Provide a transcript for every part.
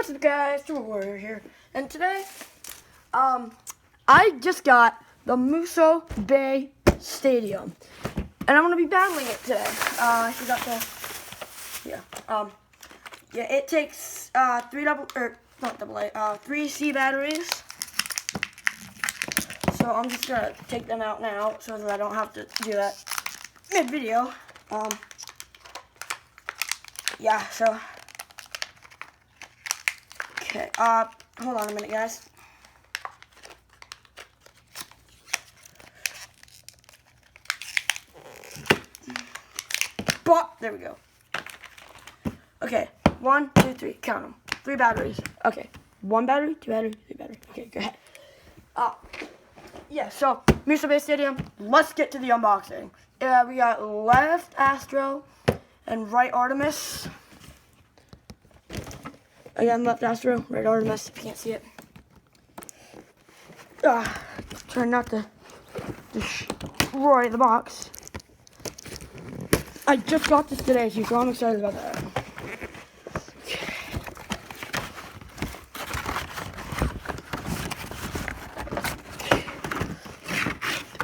What's up, guys? Super Warrior here, and today, I just got the Musou Bay Stadium, and I'm gonna be battling it today. I forgot to, it takes three C batteries. So I'm just gonna take them out now so that I don't have to do that mid-video. Okay, hold on a minute, guys. There we go. Okay, 1, 2, 3, count them. 3 batteries. Okay, 1 battery, 2 batteries, 3 batteries. Okay, go ahead. So, Musou Bay Stadium, let's get to the unboxing. We got left Astro and right Artemis. Again, left Astro, right Artemis, if you can't see it. Try not to destroy the box. I just got this today, so I'm excited about that.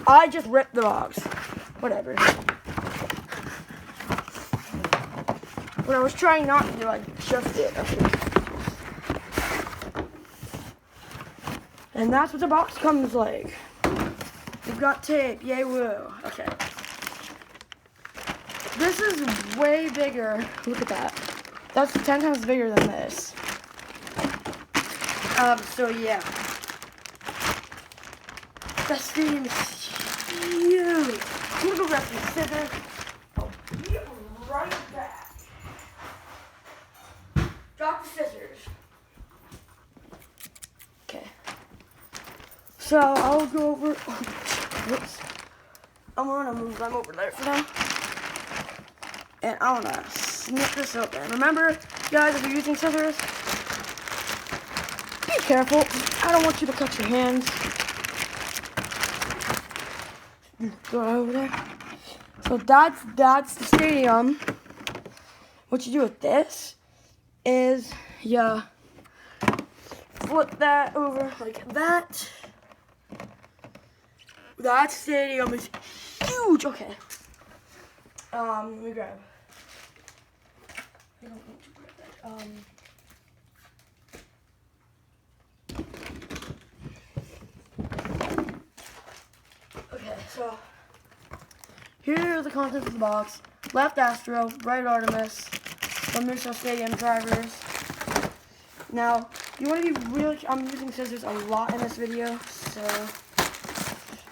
I just ripped the box. Whatever. When I was trying not to, I just did. And that's what the box comes like. We've got tape. Yay, woo. Okay. This is way bigger. Look at that. That's 10 times bigger than this. So yeah. That stadium is huge. I'm gonna go grab some scissors. I'll be right back. Drop the scissors. Okay. So I'll go over. Whoops. I'm gonna move them over there for now. And I wanna snip this open. Remember, guys, if you're using scissors, be careful. I don't want you to cut your hands. Go over there. So that's the stadium. What you do with this is you flip that over like that. That stadium is huge. Okay. Let me grab. I don't need to grab that. Okay, so here are the contents of the box. Left Astro, right Artemis, the Musou Stadium drivers. Now, you want to be really, I'm using scissors a lot in this video, so,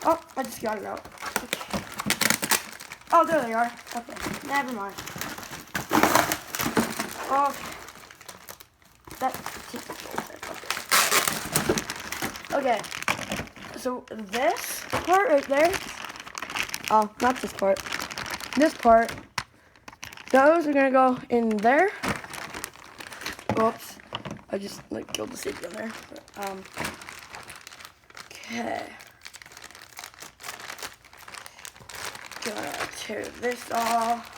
oh, I just got it out. Okay. Oh, there they are. Okay, never mind. Okay. Okay. So this part right there. Oh, not this part. This part. Those are gonna go in there. Oops. I just killed the safety on there. Okay. Gonna tear this off.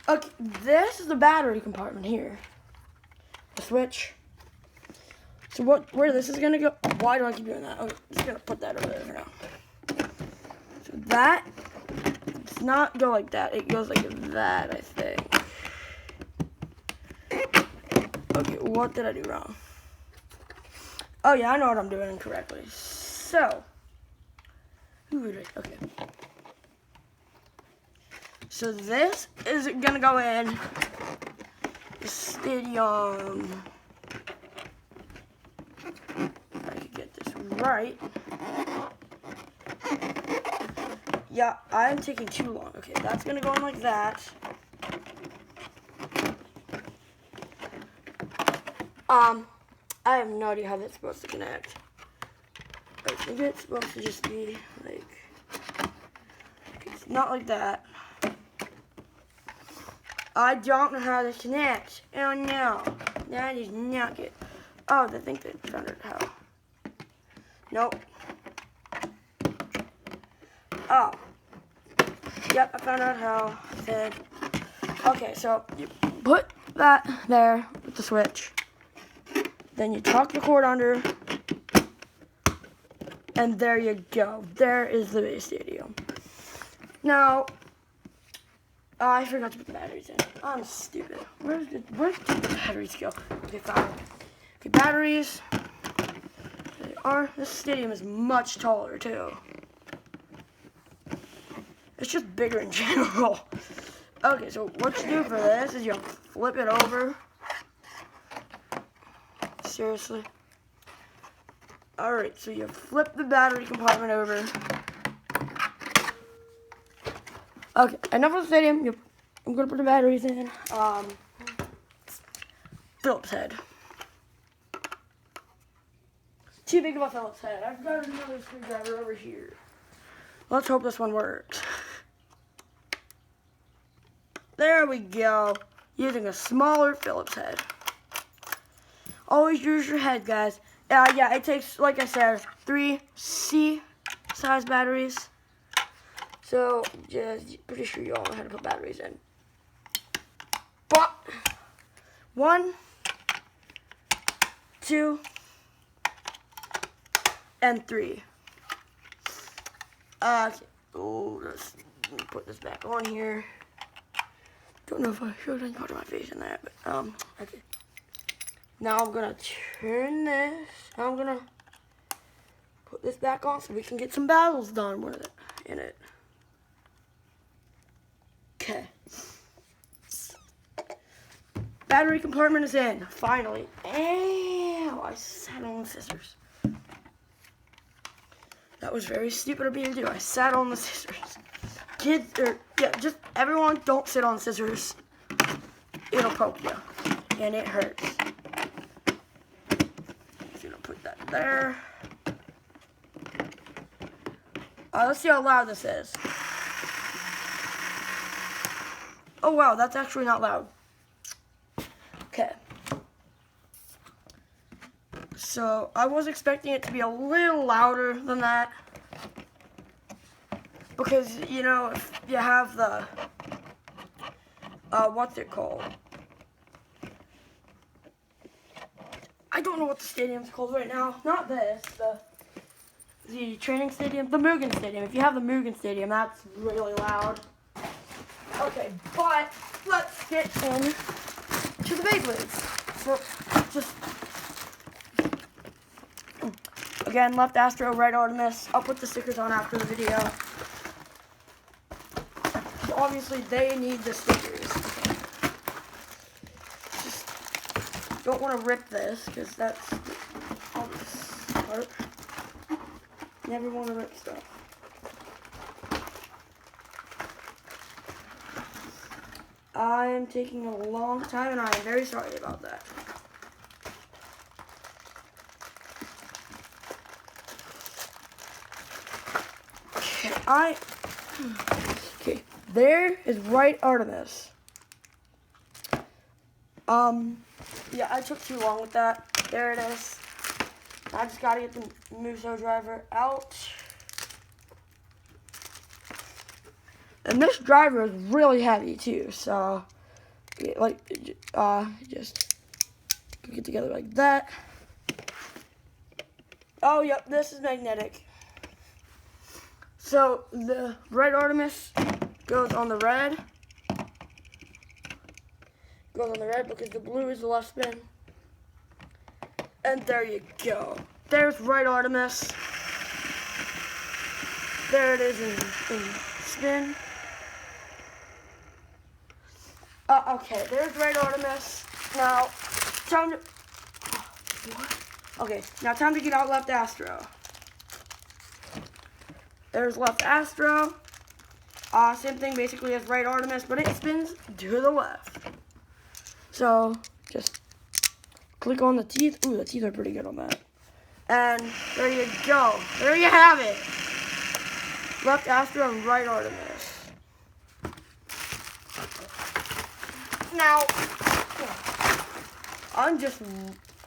Okay, this is the battery compartment here. The switch. So where this is gonna go? Why do I keep doing that? Okay, just gonna put that over there for now. So that does not go like that. It goes like that, I think. Okay, what did I do wrong? Oh yeah, I know what I'm doing incorrectly. So, okay. So this is gonna go in the stadium. If I could get this right. Yeah, I'm taking too long. Okay, that's gonna go in like that. I have no idea how that's supposed to connect. I think it's supposed to just be like, it's not like that. I don't know how to connect. Oh no, that is not good. Oh, I think they found out how. Nope. Oh. Yep, I found out how. Then, okay, so you put that there with the switch. Then you tuck the cord under. And there you go. There is the base stadium. Now, I forgot to put the batteries in. I'm stupid. Where did the batteries go? Okay, fine. Okay, batteries. They are. This stadium is much taller too. It's just bigger in general. Okay, so what you do for this is you flip it over. Seriously. Alright, so you flip the battery compartment over. Okay, enough of the stadium. Yep. I'm gonna put the batteries in. Phillips head. Too big of a Phillips head. I've got another screwdriver over here. Let's hope this one works. There we go. Using a smaller Phillips head. Always use your head, guys. Yeah, it takes, like I said, 3 C-size batteries. So, just pretty sure you all know how to put batteries in. But 1, 2, and 3. Okay. Oh, let's put this back on here. Don't know if I showed any part of my face in that, but okay. Now I'm gonna turn this. I'm gonna put this back on so we can get some battles done with it in it. Okay. Battery compartment is in, finally. Ew, I sat on the scissors. That was very stupid of me to do. I sat on the scissors. Kids, just everyone, don't sit on scissors. It'll poke you, and it hurts. So gonna put that there. Let's see how loud this is. Oh wow, that's actually not loud. Okay. So I was expecting it to be a little louder than that. Because, you know, if you have the, what's it called? I don't know what the stadium's called right now. Not this, the training stadium, the Mugen Stadium. If you have the Mugen Stadium, that's really loud. Okay, but let's get in to the Beyblades. So, just, again, left Astro, right Artemis. I'll put the stickers on after the video. Obviously, they need the stickers. Just don't want to rip this, because that's all this part. Never want to rip stuff. I am taking a long time, and I am very sorry about that. Okay, there is right Artemis. Yeah, I took too long with that. There it is. I just gotta get the Musou driver out. And this driver is really heavy too, so just put it together like that. Oh, yep, this is magnetic. So the red Artemis goes on the red. Goes on the red because the blue is the left spin. And there you go. There's right Artemis. There it is in spin. Okay, there's right Artemis. Now, time to... What? Okay, now time to get out left Astro. There's left Astro. Same thing basically as right Artemis, but it spins to the left. So, just click on the teeth. Ooh, the teeth are pretty good on that. And there you go. There you have it. Left Astro and right Artemis. Now, I'm just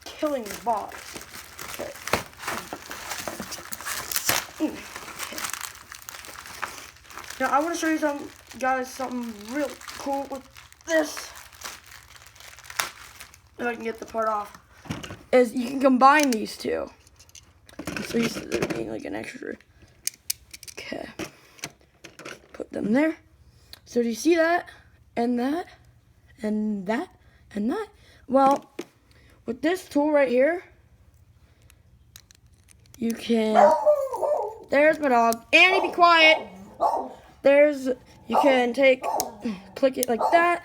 killing the box. Okay. Now I want to show you something real cool with this. If I can get the part off, is you can combine these two. So used to there being like an extra. Okay. Put them there. So do you see that? And that? And that? And that? Well, with this tool right here, you can, there's my dog. Annie, be quiet. You can click it like that,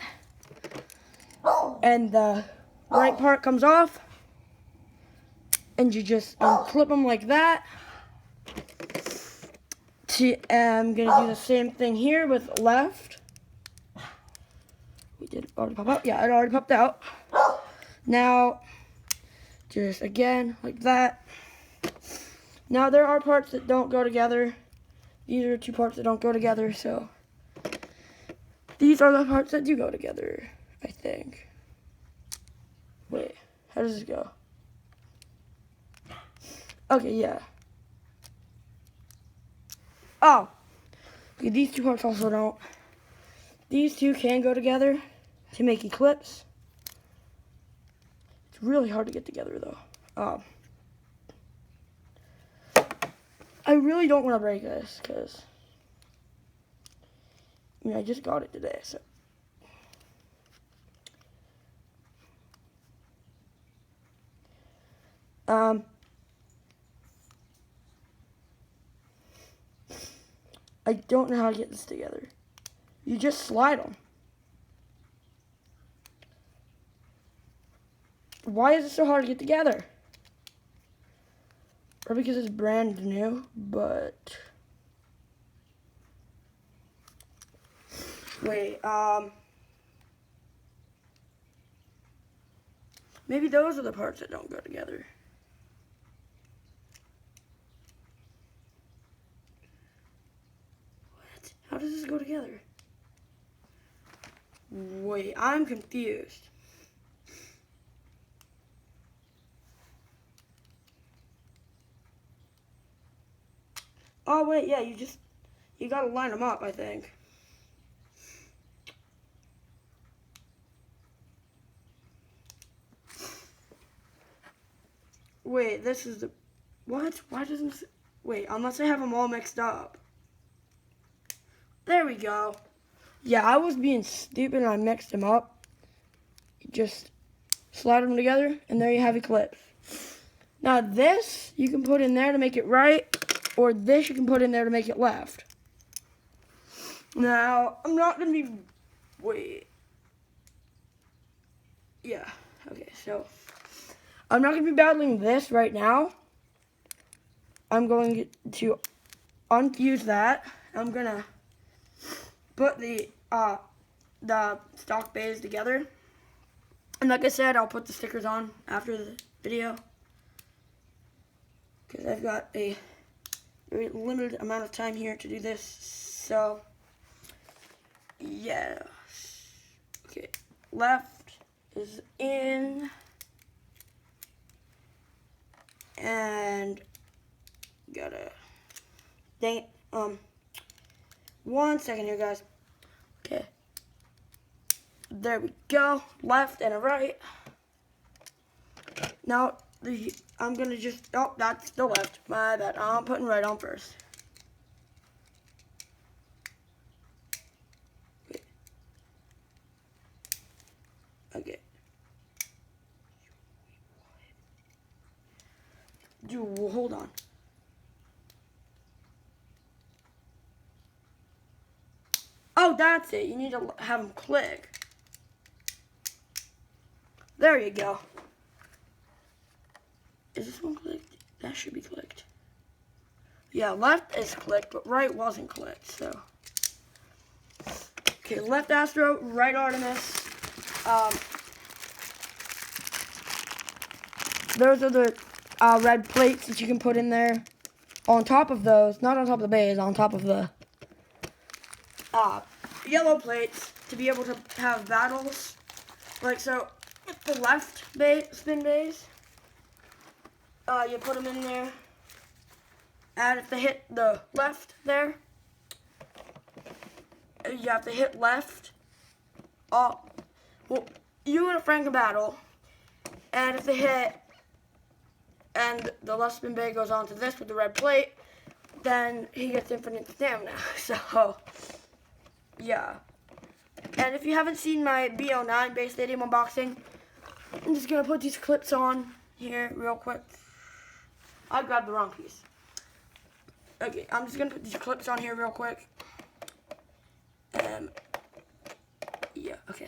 and the right part comes off, and you just unclip them like that. I'm gonna do the same thing here with left. Did it already pop out? Yeah, it already popped out. Now, just again, like that. Now, there are parts that don't go together. These are two parts that don't go together, so these are the parts that do go together, I think. Wait, how does this go? Okay, yeah. Oh, okay, these two parts also don't. These two can go together to make eclipse. It's really hard to get together though. I really don't want to break this because I just got it today, so. I don't know how to get this together. You just slide them. Why is it so hard to get together? Or because it's brand new, but wait, maybe those are the parts that don't go together. What? How does this go together? Wait, I'm confused. Oh wait, yeah, you gotta line them up, I think. Wait, this is the, what? Why doesn't this, wait, unless I have them all mixed up. There we go. Yeah, I was being stupid and I mixed them up. Just slide them together and there you have eclipse. Now this, you can put in there to make it right, or this you can put in there to make it left. Now, I'm not going to be, wait. Yeah, okay, so I'm not going to be battling this right now. I'm going to unfuse that. I'm going to put the stock bays together. And like I said, I'll put the stickers on after the video, because I've got a very limited amount of time here to do this. So, yeah. Okay, left is in. And gotta, dang it, 1 second here, guys. Okay. There we go. Left and a right. Now, I'm gonna just, oh, that's the left. My bad. I'm putting right on first. Okay. Dude, well, hold on. Oh, that's it. You need to have them click. There you go. Is this one clicked? That should be clicked. Yeah, left is clicked, but right wasn't clicked, so. Okay, left Astro, right Artemis. Those are the red plates that you can put in there. On top of those, not on top of the bays, on top of the yellow plates to be able to have battles. Like so, with the left spin bays, you put them in there, and if they hit the left there, you have to hit left. Well, you and a friend can battle. And if they hit, and the left spin bay goes on to this with the red plate, then he gets infinite stamina. So, yeah. And if you haven't seen my BO9 base stadium unboxing, I'm just going to put these clips on here real quick. I grabbed the wrong piece. Okay, I'm just going to put these clips on here real quick. Yeah, okay.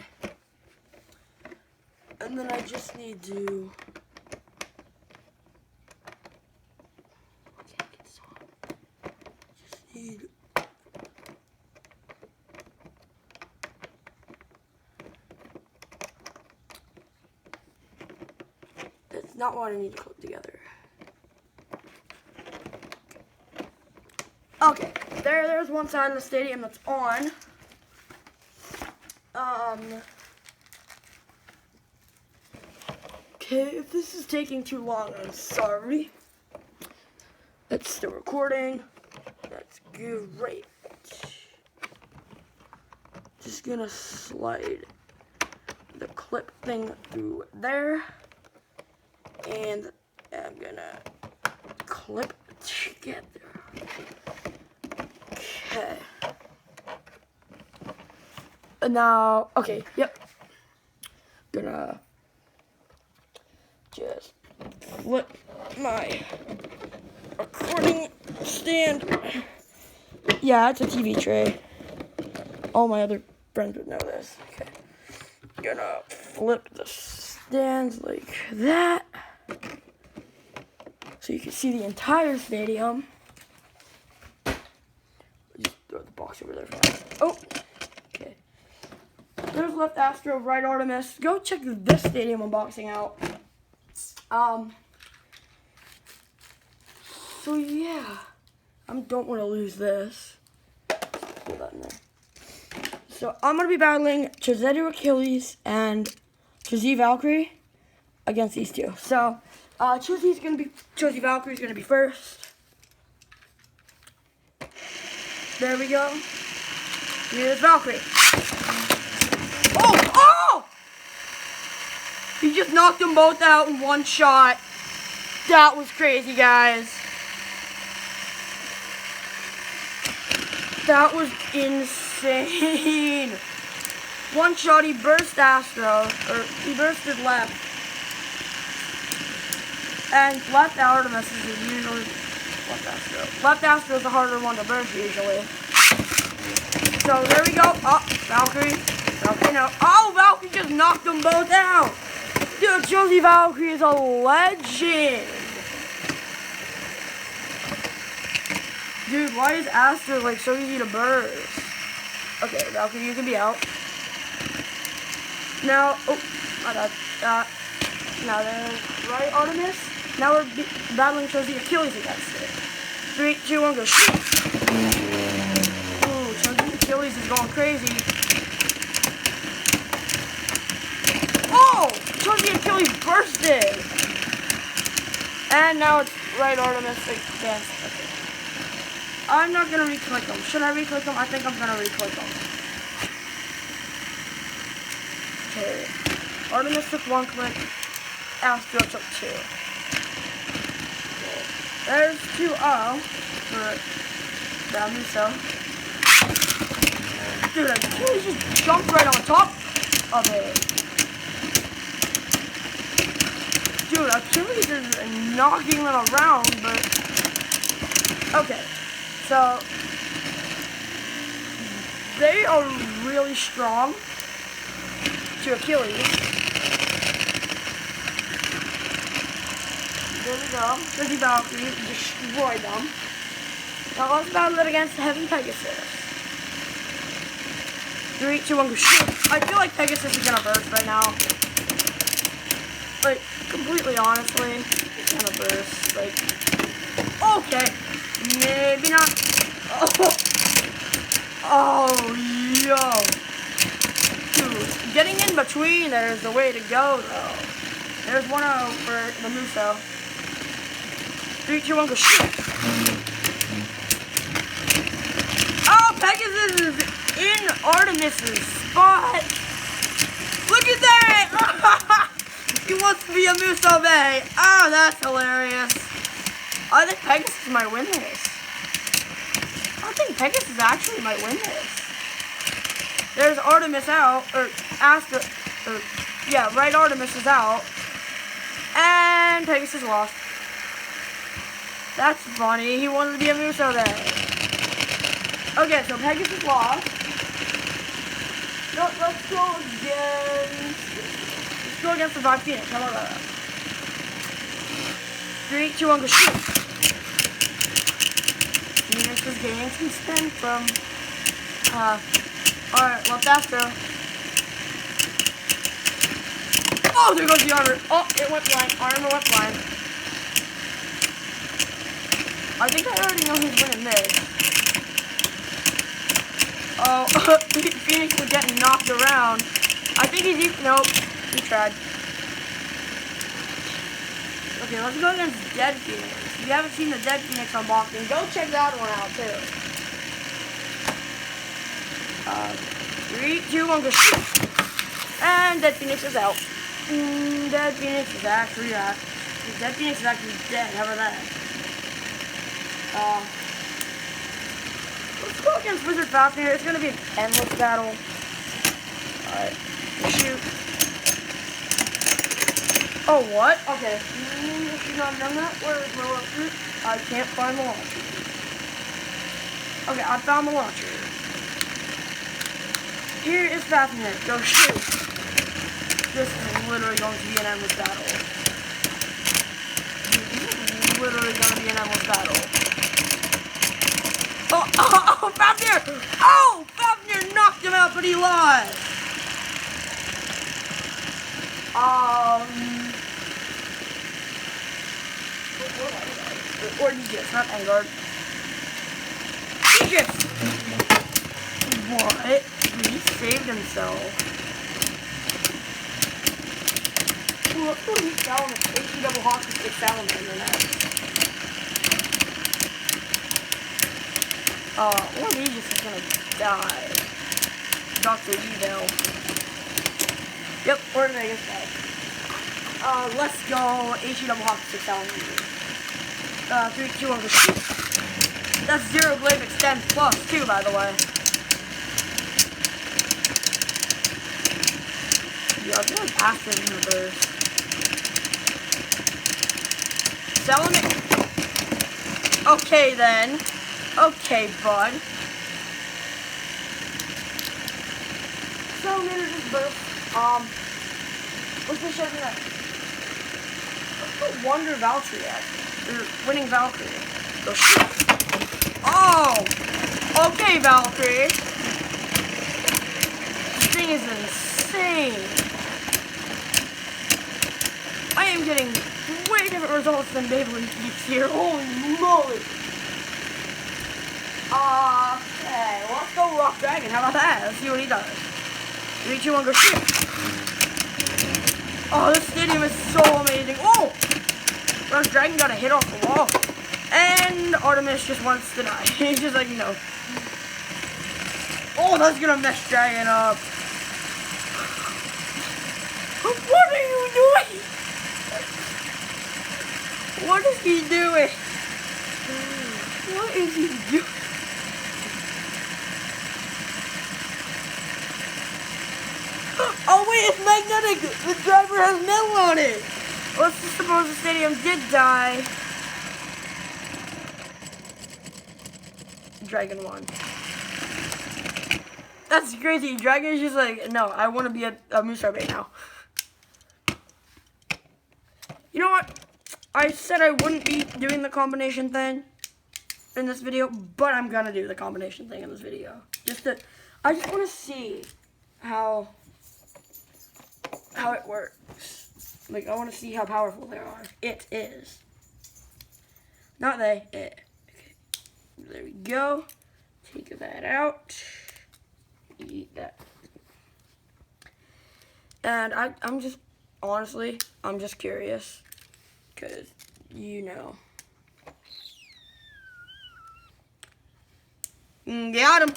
And then I just need to... That's not what I need to clip together. Okay, there's one side of the stadium that's on. Okay, if this is taking too long, I'm sorry. It's still recording. That's great. Just gonna slide the clip thing through there. And I'm gonna clip together. Okay. And now, okay, yep. Gonna just flip my recording stand. Yeah, it's a TV tray. All my other friends would know this. Okay. Gonna flip the stands like that. So you can see the entire stadium. Just throw the box over there for now. Oh! Okay. There's left Astro, right Artemis. Go check this stadium unboxing out. So yeah. I don't want to lose this. Put that in there. So I'm going to be battling Chosetti Achilles and Chosetti Valkyrie against these two. So Chosetti Valkyrie is gonna be first. There we go. Here's Valkyrie. Oh! He just knocked them both out in one shot. That was crazy, guys. That was insane. One shot, he burst Astro, or he bursted left. And left Artemis is usually left Astro is the harder one to burst usually. So there we go. Oh, Valkyrie. Valkyrie no. Oh, Valkyrie just knocked them both out. Dude, Chosetti Valkyrie is a legend. Dude, why is Astro like so easy to burst? Okay, Valkyrie, you can be out. Now, oh, my bad. Now there's right Artemis. Now we're battling Chosetti Achilles against it. 3, 2, 1, go shoot! Ooh, Chosetti Achilles is going crazy. Oh! Chosetti Achilles bursted! And now it's right Artemis against. Okay. I'm not gonna re-click them. Should I re-click them? I think I'm gonna re-click them. Okay. Artemis took 1 click. Astro took 2. There's 2-0 for Musou. Dude, Achilles just jumped right on top of it. Dude, Achilles is knocking them around, but... Okay, so... They are really strong to Achilles. There we go. Chosetti Valkyrie destroyed them. Now let's battle it against the Heavy Pegasus. 3, 2, 1, go shoot. I feel like Pegasus is gonna burst right now. Like, completely honestly, it's gonna burst. Like, okay. Maybe not. Oh, yo. Dude, getting in between there is the way to go, though. There's 1-0 for the Musou. 3, 2, 1, go shoot! Oh, Pegasus is in Artemis's spot. Look at that! He wants to be a Musou Bay. Oh, that's hilarious. I think Pegasus might win this. I think Pegasus actually might win this. There's Artemis out, or yeah, right Artemis is out. And Pegasus lost. That's funny. He wanted to be a Musou Bay. Okay, so Pegasus lost. No, let's go again. Let's go against the Black Phoenix. How about that? 3, 2, 1, go shoot. Phoenix is gaining some spin from, alright, left after. Oh, there goes the armor. Oh, it went blind. Armor went blind. I think I already know who's winning this. Oh, Phoenix was getting knocked around. I think he's, nope, he tried. Okay, let's go against Dead Phoenix. If you haven't seen the Dead Phoenix unboxing, go check that one out too. 3, 2, 1, go shoot. And Dead Phoenix is out. Dead Phoenix is actually Dead Phoenix is actually dead. How about that? Let's go against Wizard Falcon here. It's gonna be an endless battle. Alright, shoot. Oh, what? Okay. Should not have done that. Where is my launcher? I can't find the launcher. Okay, I found the launcher. Here is Fafnir. Go shoot. This is literally going to be an endless battle. This is literally going to be an endless battle. Oh, Fafnir! Oh, Fafnir knocked him out, but he lost. Or Aegis, not Engard. Aegis! What? He saved himself. Ooh, let's go meet Salamander. HE double hawk to take Salamander next. Or Aegis is gonna die. Dr. Evil. Yep, or Vegas died. Let's go HE double hawk to take Salamander. 3, 2, 1, go shoot. That's 0 glaive extend plus 2, by the way. Yeah, I feel like Aspen in reverse. Salamander. Okay then. Okay, bud. Salamander just burst. What's the shot next? Let's put Wonder Valkyrie at. Or winning Valkyrie. Go shoot. Oh! Okay, Valkyrie. This thing is insane. I am getting way different results than Beyblade Geeks here. Holy moly! Okay, well, let's go Rock Dragon. How about that? Let's see what he does. 3, 2, 1, go shoot. Oh, this stadium is so amazing. Oh! Rock Dragon got a hit off the wall. And Artemis just wants to die. He's just like, no. Oh, that's gonna mess Dragon up. What are you doing? What is he doing? What is he doing? Oh wait, it's magnetic! The driver has metal on it! Let's just suppose the stadium did die. Dragon won. That's crazy. Dragon is just like, no, I want to be a Musou Bay now. You know what? I said I wouldn't be doing the combination thing in this video, but I'm gonna do the combination thing in this video. I just want to see how it works. Like, I want to see how powerful they are. It is. Not they, it. Okay. There we go. Take that out. Eat that. And I'm just, honestly, I'm just curious. Because, you know. Got him.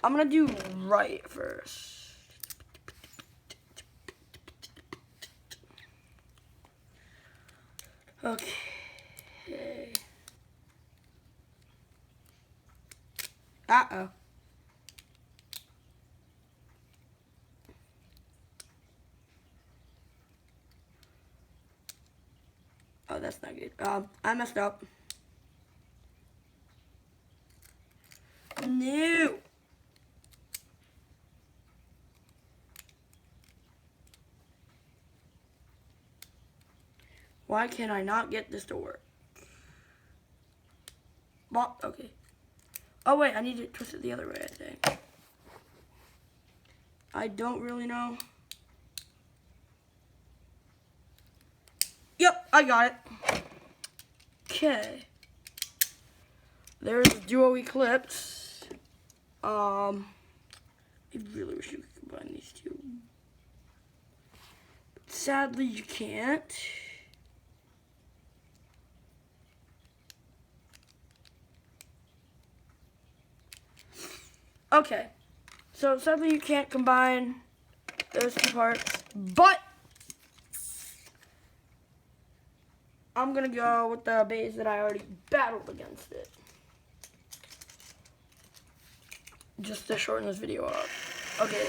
I'm gonna do right first. Okay. Uh-oh. Oh, that's not good. I messed up. No. Why can I not get this to work? Well, okay. Oh, wait, I need to twist it the other way, I think. I don't really know. Yep, I got it. Okay. There's Duo Eclipse. I really wish you could combine these two. But sadly, you can't. Okay. So sadly, you can't combine those two parts, but I'm gonna go with the base that I already battled against it. Just to shorten this video up. Okay,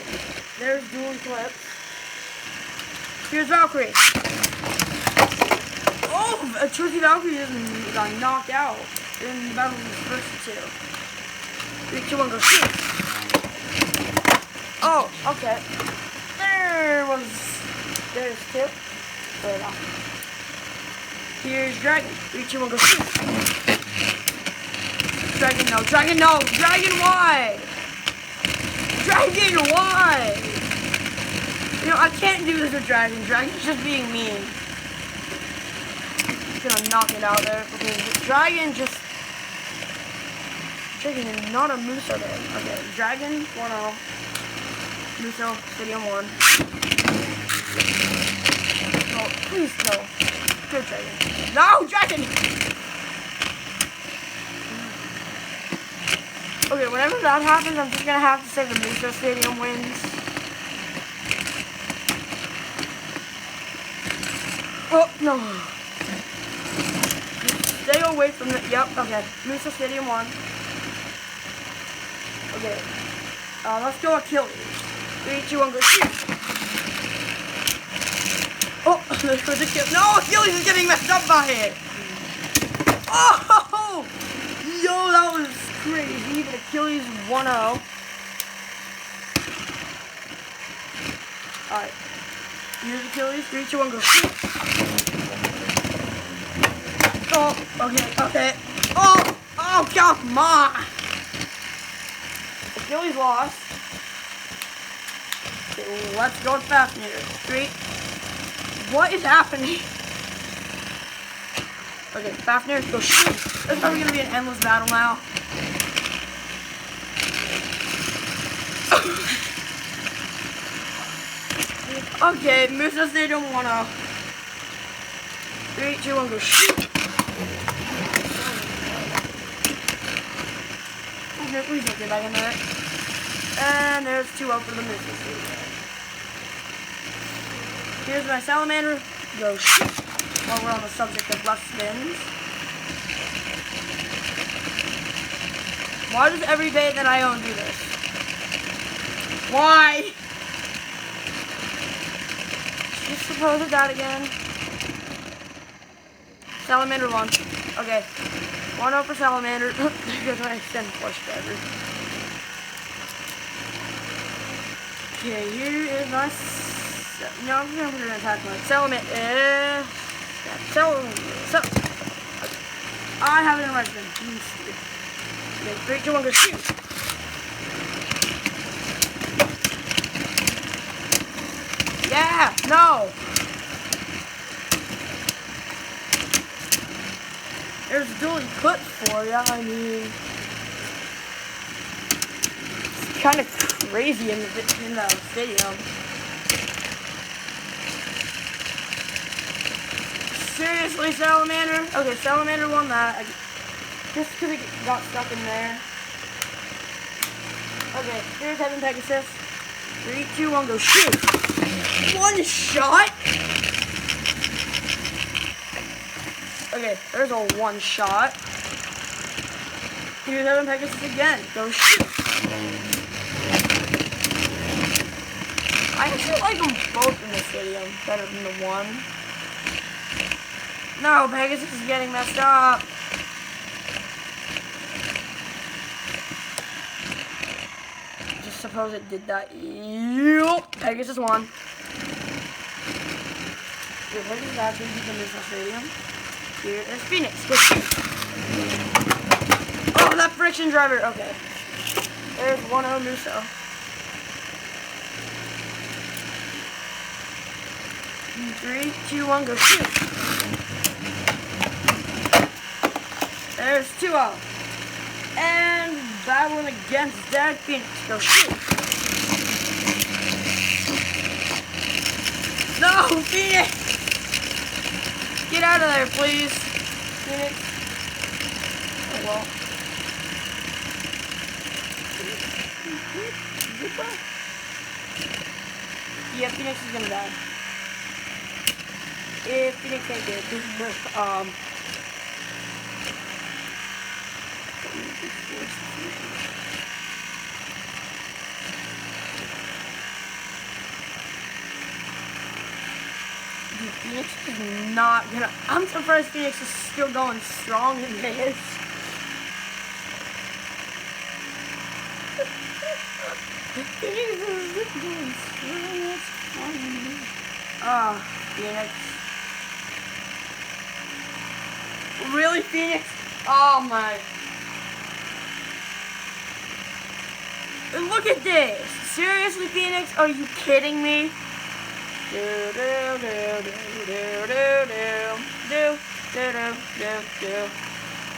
there's Dual Eclipse. Here's Valkyrie. Oh, a Trusty Valkyrie got knocked out in the battle of the first two. 3, 2, 1, go shoot. Oh, okay. There's two. Wait, no. Here's Dragon. 3, 2, 1, go shoot. Dragon, no. Dragon, no. Dragon, why? Dragon, why? You know, I can't do this with Dragon. Dragon's just being mean. I'm gonna knock it out there because Dragon is not a Musou there. Okay, Dragon 1-0. Musou, Stadium 1. Oh, please, no. Good Dragon. No, Dragon! Okay, whenever that happens, I'm just gonna have to say the Musou Stadium wins. Oh, no. Stay away from the, yep, okay. Musou Stadium 1. Okay. Let's go Achilles. 3, 2, 1, go shoot. Oh, there's the kill. No, Achilles is getting messed up by it. Oh, yo, that was crazy. But Achilles 1-0. Alright. Here's Achilles. 3, 2, 1, go shoot. Oh, okay. Oh, come on. Achilles lost. Okay, let's go with Fafnir. 3. What is happening? Okay, Fafnir, go shoot. This is probably gonna be an endless battle now. Okay, Musou Stadium 1-0. 3, 2, 1, go shoot. Okay, please don't get back in there. And there's 2-0 for the Musou Stadium. Here's my Salamander. Go shoot. While we're on the subject of left spins. Why does every bait that I own do this? Why? Just suppose it died again. Salamander 1. Okay. 1-0 for Salamander. There goes my extended flush driver. Okay, here is my... No, I'm just gonna attack mode. Salamander. Okay. I have it in my spin. Okay, 3, 2, 1, go shoot. Yeah, no. There's Dual Eclipse for ya. I mean, it's kind of crazy in the stadium. Seriously, Salamander? Okay, Salamander won that. Just because it got stuck in there. Okay, here's Heaven Pegasus. 3, 2, 1, go shoot. One shot. Okay, there's a one shot. Here's Heaven Pegasus again. Go shoot. I actually like them both in this video better than the one. No, Pegasus is getting messed up. Just suppose it did that. Yup. Pegasus won. Here, Pegasus actually beat the Musou Stadium. Here is Phoenix. Go shoot. Oh, that friction driver. Okay. There's 1-0 Musou. 3, 2, 1, go shoot. There's 2-0. And battling against Dad Phoenix. Go shoot. No, Phoenix! Get out of there, please. Phoenix. Oh, well. Yeah, Phoenix is gonna die. If Phoenix ain't good, dude, Phoenix is not gonna. I'm surprised Phoenix is still going strong in this. Phoenix is going strong. That's funny. Phoenix. Really, Phoenix? Oh my. Look at this. Seriously, Phoenix? Are you kidding me?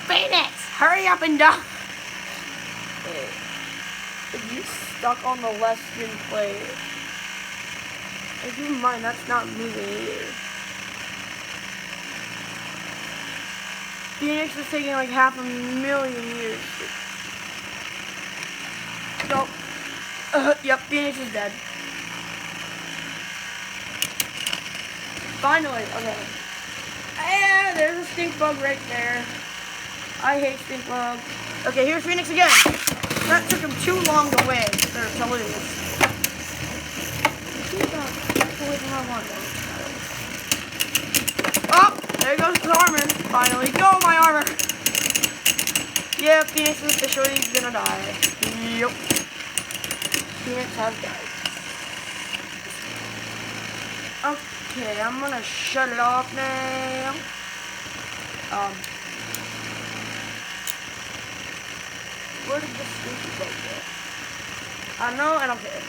Phoenix, hurry up and dunk. If you stuck on the left spin plate. If you mind, that's not moving either. Phoenix is taking like 500,000 years. Nope. Yep, Phoenix is dead. Finally, okay. Yeah, there's a stink bug right there. I hate stink bugs. Okay, here's Phoenix again. That took him too long to win, or to lose. Oh, there goes his armor. Finally, go my armor. Yeah, Phoenix is officially gonna die. Yep. Phoenix has died. Okay, I'm gonna shut it off now. Where did this stinky bug go? I don't know, I don't care.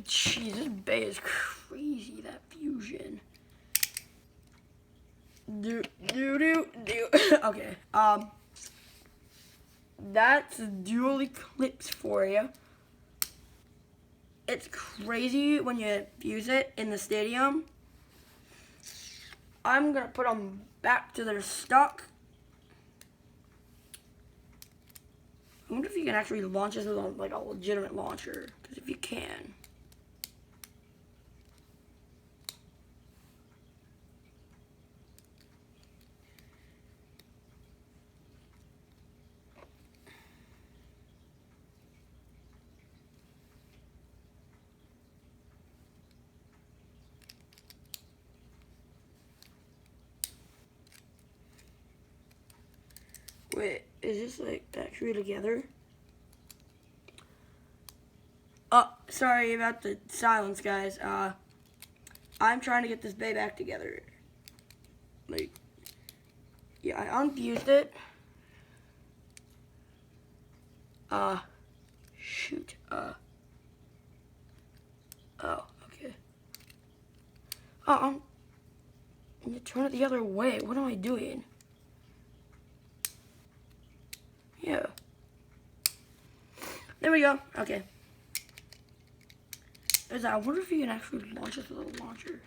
Jeez, this bay is crazy, that fusion. Do. Okay, that's dually clips for you. It's crazy when you fuse it in the stadium. I'm gonna put them back to their stock. I wonder if you can actually launch this with like a legitimate launcher, because if you can. Wait, is this like actually together? Oh, sorry about the silence, guys. I'm trying to get this bay back together. Like, yeah, I unfused it. Shoot. Oh, okay. I'm gonna turn it the other way. What am I doing? Yeah. There we go. Okay. I wonder if you can actually launch this with a launcher.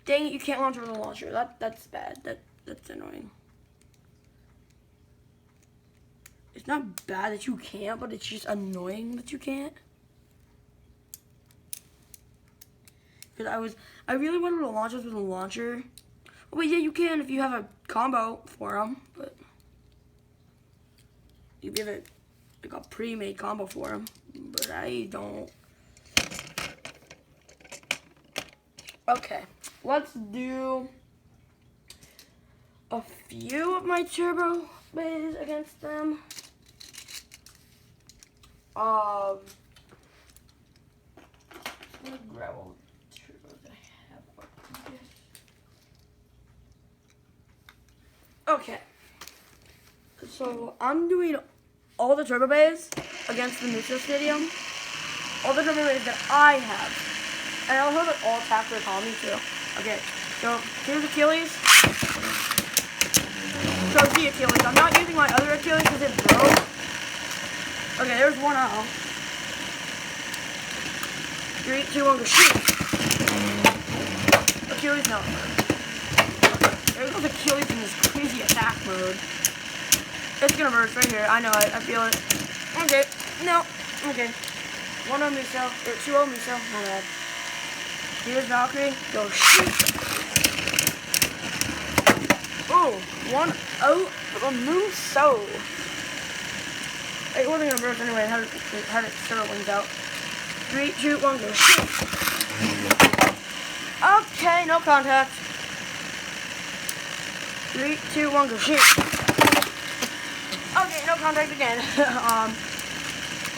Dang it, you can't launch it with a launcher. That's bad. That's annoying. It's not bad that you can't, but it's just annoying that you can't. Because I really wanted to launch this with a launcher. Oh, but yeah, you can if you have a combo for them, but you give it like a pre-made combo for them, but I don't. Okay, let's do a few of my turbo bays against them. I'm gonna grab all the turbos I have up here. Okay, so I'm doing all the turbo bays against the Musou Stadium. All the turbo bays that I have. And I also have it all tapped with Tommy too. Okay, so here's Achilles. So the Achilles. I'm not using my other Achilles because it broke. Okay, there's 1-0. 3, 2, 1, go shoot. Achilles, no. There goes Achilles in this crazy attack mode. It's gonna burst right here. I know it. I feel it. Okay, no. Okay. 1-0 Musou, or 2-0 Musou. My bad. Here's Valkyrie. Go shoot. Oh, 1-0 for Musou. It wasn't gonna burst anyway. Had it start wings out. 3, 2, 1, go shoot. Okay, no contact. 3, 2, 1, go shoot. Okay, no contact again.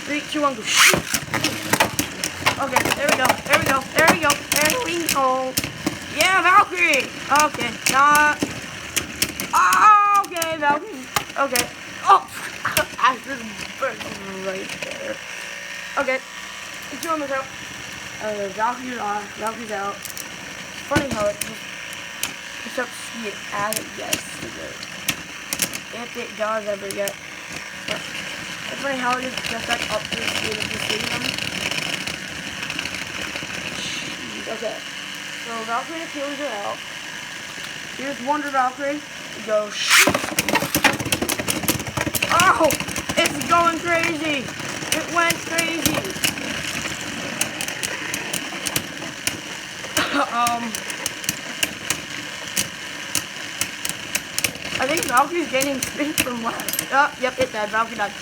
3, 2, 1, go shoot. Okay, there we go. There we go. There we go. There we go. Yeah, Valkyrie. Okay, not. Oh, okay, Valkyrie. Okay. Oh, I just burst right there. Okay, 2 on the out. Valkyrie's on. Valkyrie's out. Funny how it just picks up speed as it gets to the. If it does ever get. But it's funny how it just gets back up to the speed of the stadium. Okay, so Valkyrie and Achilles are out. Here's Wonder Valkyrie. Go shoot. Oh, it's going crazy. It went crazy. I think Valkyrie's gaining speed from left. Yep, it died. Valkyrie died.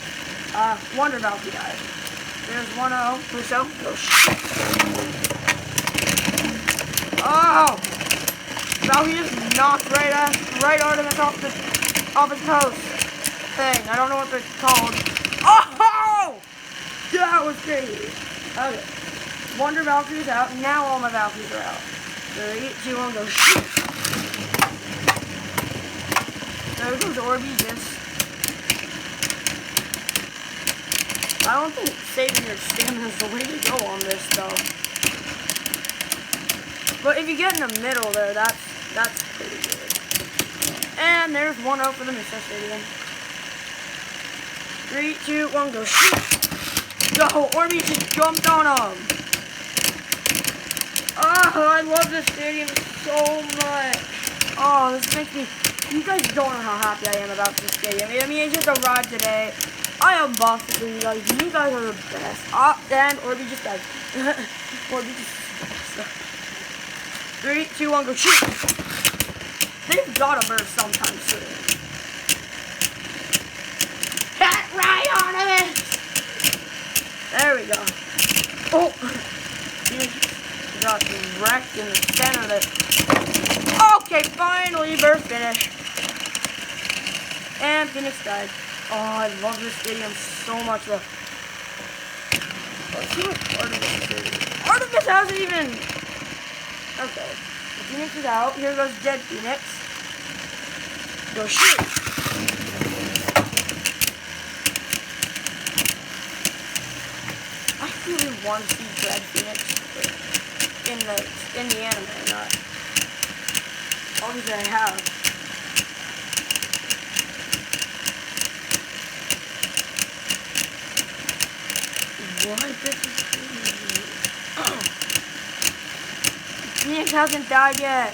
Wonder Valkyrie died. There's 1-0. Musou. Go shoot. Oh! Valkyrie just knocked right Artemis off his post thing. I don't know what they're called. Oh! That was crazy. Okay. Wonder Valkyrie's out. Now all my Valkyries are out. 3, 2, 1, go shoot. There goes Orby just. I don't think saving your stamina is the way to go on this though. But if you get in the middle there, that's pretty good. And there's 1-0 for the Musou Stadium. 3, 2, 1, go shoot. Go, Orby just jumped on him. Oh, I love this stadium so much. Oh, this makes me. You guys don't know how happy I am about this stadium. I mean, it just arrived today. I am bossed for you guys. You guys are the best. And Orby just died. Orby just. 3, 2, 1, go shoot. They've gotta burst sometime soon. Cat right on it. There we go. Oh, he got wrecked in the center there. Okay, finally burst finish. And Phoenix died. Oh, I love this stadium so much though. Let's see what Artemis is. Artemis hasn't even. Okay, the Phoenix is out. Here goes Dead Phoenix. Go shoot. I really want to see Dead Phoenix in the anime, not all these that I have. What? This is crazy. Phoenix hasn't died yet.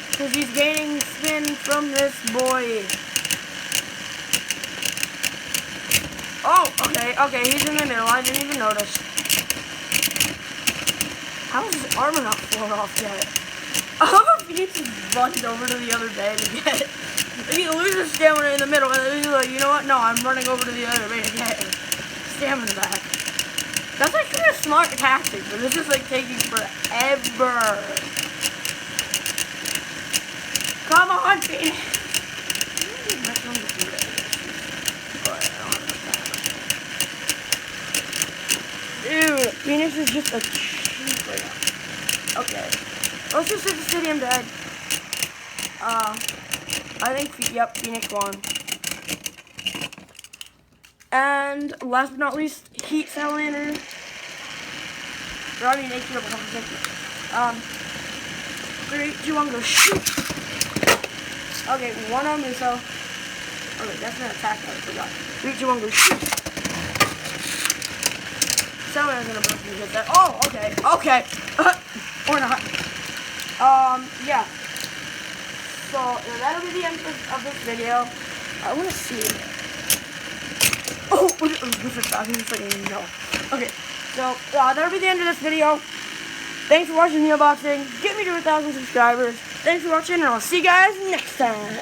Because he's gaining spin from this boy. Okay, he's in the middle. I didn't even notice. How is his armor not flown off yet? I love how Phoenix just runs over to the other bay to get it. He loses stamina in the middle, and then he's like, you know what? No, I'm running over to the other bay to get stamina back. That's actually a smart tactic, but this is like taking forever. Come on, Phoenix! Dude, Phoenix is just a cheat right now. Okay. Let's just hit the stadium dead. I think, yep, Phoenix won. And last but not least, Heat Salamander. Or I mean, HP level 3, 2, 1, go shoot! Okay, one on Musou. Okay, that's an attack I forgot. 3, 2, 1, go shoot! Salamander's gonna both hit that. Oh, okay, okay. Or not. Yeah. So, that'll be the end of this video. I wanna see it. Oh, this is bad. He's like, no. Okay, so, that'll be the end of this video. Thanks for watching the unboxing. Get me to 1,000 subscribers. Thanks for watching, and I'll see you guys next time.